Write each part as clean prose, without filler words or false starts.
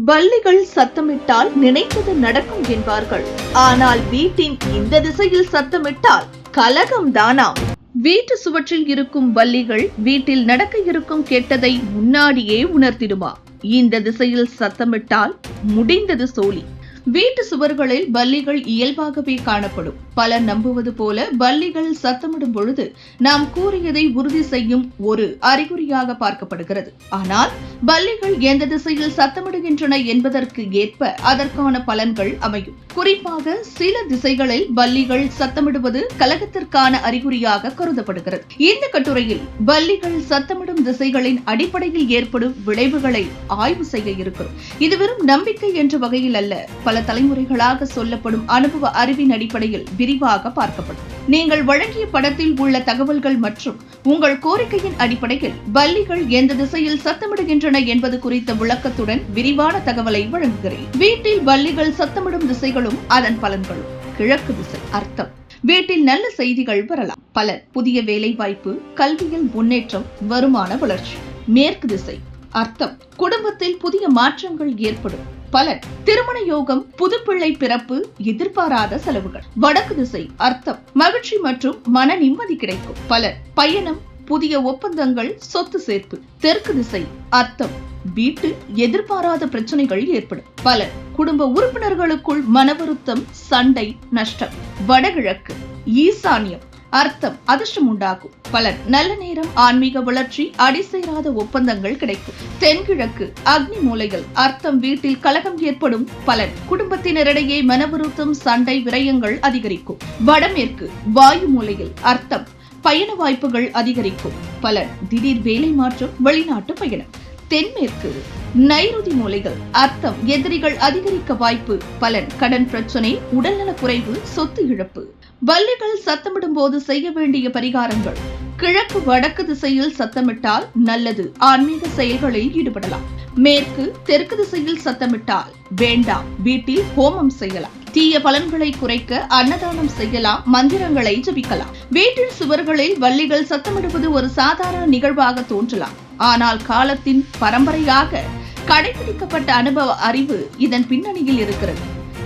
பல்லிகள் சத்தமிட்டால் நினைத்தது நடக்கும் என்பார்கள். ஆனால் வீட்டின் இந்த திசையில் சத்தமிட்டால் கலகம் தானாம். வீட்டு சுவற்றில் இருக்கும் பல்லிகள் வீட்டில் நடக்க இருக்கும் கெட்டதை முன்னாடியே உணர்த்திடுமா? இந்த திசையில் சத்தமிட்டால் முடிந்தது சோழி. வீட்டு சுவர்களில் பல்லிகள் இயல்பாகவே காணப்படும். பலர் நம்புவது போல பல்லிகள் சத்தமிடும் பொழுது நாம் கூறியதை உறுதி செய்யும் ஒரு அறிகுறியாக பார்க்கப்படுகிறது. ஆனால் பல்லிகள் எந்த திசையில் சத்தமிடுகின்றன என்பதற்கு ஏற்ப அதற்கான பலன்கள் அமையும். குறிப்பாக சில திசைகளில் பல்லிகள் சத்தமிடுவது கலகத்திற்கான அறிகுறியாக கருதப்படுகிறது. இந்த கட்டுரையில் பல்லிகள் சத்தமிடும் திசைகளின் அடிப்படையில் ஏற்படும் விளைவுகளை ஆய்வு செய்ய இருக்கிறோம். இது வெறும் நம்பிக்கை என்ற வகையில் அல்ல, பல தலைமுறைகளாக சொல்லப்படும் அனுபவ அறிவின் அடிப்படையில் விரிவாக பார்க்கப்படும். நீங்கள் வழங்கிய படத்தில் உள்ள தகவல்கள் மற்றும் உங்கள் கோரிக்கையின் அடிப்படையில் பல்லிகள் எந்த திசையில் சத்தமிடுகின்றன என்பது குறித்த விளக்கத்துடன் விரிவான தகவலை வழங்குகிறேன். வீட்டில் பல்லிகள் சத்தமிடும் திசைகளும் அதன் பலன்களும். கிழக்கு திசை அர்த்தம்: வீட்டில் நல்ல செய்திகள் வரலாம். பலர்: புதிய வேலை வாய்ப்பு, கல்வியில் முன்னேற்றம், வருமான வளர்ச்சி. மேற்கு திசை அர்த்தம்: குடும்பத்தில் புதிய மாற்றங்கள் ஏற்படும். பலர்: திருமண யோகம், புதுப்பிள்ளை பிறப்பு, எதிர்பாராத செலவுகள். வடக்கு திசை அர்த்தம்: மகிழ்ச்சி மற்றும் மன நிம்மதி கிடைக்கும். பலர்: பயணம், புதிய ஒப்பந்தங்கள், சொத்து சேர்ப்பு. தெற்கு திசை அர்த்தம்: வீட்டு எதிர்பாராத பிரச்சனைகள் ஏற்படும். பலர்: குடும்ப உறுப்பினர்களுக்குள் மன வருத்தம், சண்டை, நஷ்டம். வடகிழக்கு ஈசான்யம் அர்த்தம்: அதிர்ஷ்டம் உண்டாகும். பலர்: நல்ல நேரம், ஆன்மீக வளர்ச்சி, அடிசேராத ஒப்பந்தங்கள் கிடைக்கும். தென்கிழக்கு அக்னி மூலைகள் அர்த்தம்: வீட்டில் கலகம் ஏற்படும். பலர்: குடும்பத்தினரிடையே மனவருத்தம், சண்டை, விரயங்கள் அதிகரிக்கும். வடமேற்கு வாயு மூலையில் அர்த்தம்: பயண வாய்ப்புகள் அதிகரிக்கும். பலர்: திடீர் வேலை மாற்றம், வெளிநாட்டு பயணம். தென்மேற்கு நைருதி மூலைகள் அர்த்தம்: எதிரிகள் அதிகரிக்க வாய்ப்பு. பலன்: கடன் பிரச்சனை, உடல்நலக் குறைவு, சொத்து இழப்பு. பல்லிகள் சத்தமிடும் போது செய்ய வேண்டிய பரிகாரங்கள்: கிழக்கு வடக்கு திசையில் சத்தமிட்டால் நல்லது, ஆன்மீக செயல்களில் ஈடுபடலாம். மேற்கு தெற்கு திசையில் சத்தமிட்டால் வேண்டாம், வீட்டில் ஹோமம் செய்யலாம். தீய பலன்களை குறைக்க அன்னதானம் செய்யலாம், மந்திரங்களை ஜபிக்கலாம். வீட்டின் சுவர்களில் பல்லிகள் சத்தமிடுவது ஒரு சாதாரண நிகழ்வாக தோன்றலாம். ஆனால் காலத்தின் பரம்பரையாக கடைபிடிக்கப்பட்ட அனுபவ அறிவு இதன் பின்னணியில் இருக்கிறது.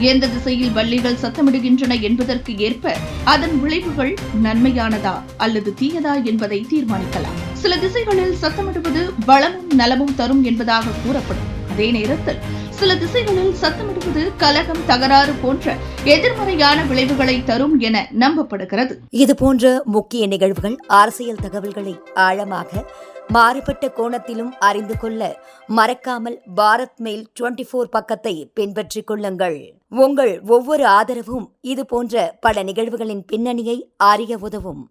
எந்த திசையில் பல்லிகள் சத்தமிடுகின்றன என்பதற்கு ஏற்ப அதன் விளைவுகள் நன்மையானதா அல்லது தீயதா என்பதை தீர்மானிக்கலாம். சில திசைகளில் சத்தமிடுவது வளமும் நலமும் தரும் என்பதாக கூறப்படும். அதே நேரத்தில் சில திசைகளில் சத்தமிடுவது கலகம், தகராறு போன்ற எதிர்மறையான விளைவுகளை தரும் என நம்பப்படுகிறது. இது போன்ற முக்கிய நிகழ்வுகள், அரசியல் தகவல்களை ஆழமாக மாறுபட்ட கோணத்திலும் அறிந்து கொள்ள மறக்காமல் பாரத் மெயில் 24 பக்கத்தை பின்பற்றிக் கொள்ளுங்கள். உங்கள் ஒவ்வொரு ஆதரவும் இது போன்ற பல நிகழ்வுகளின் பின்னணியை அறிய உதவும்.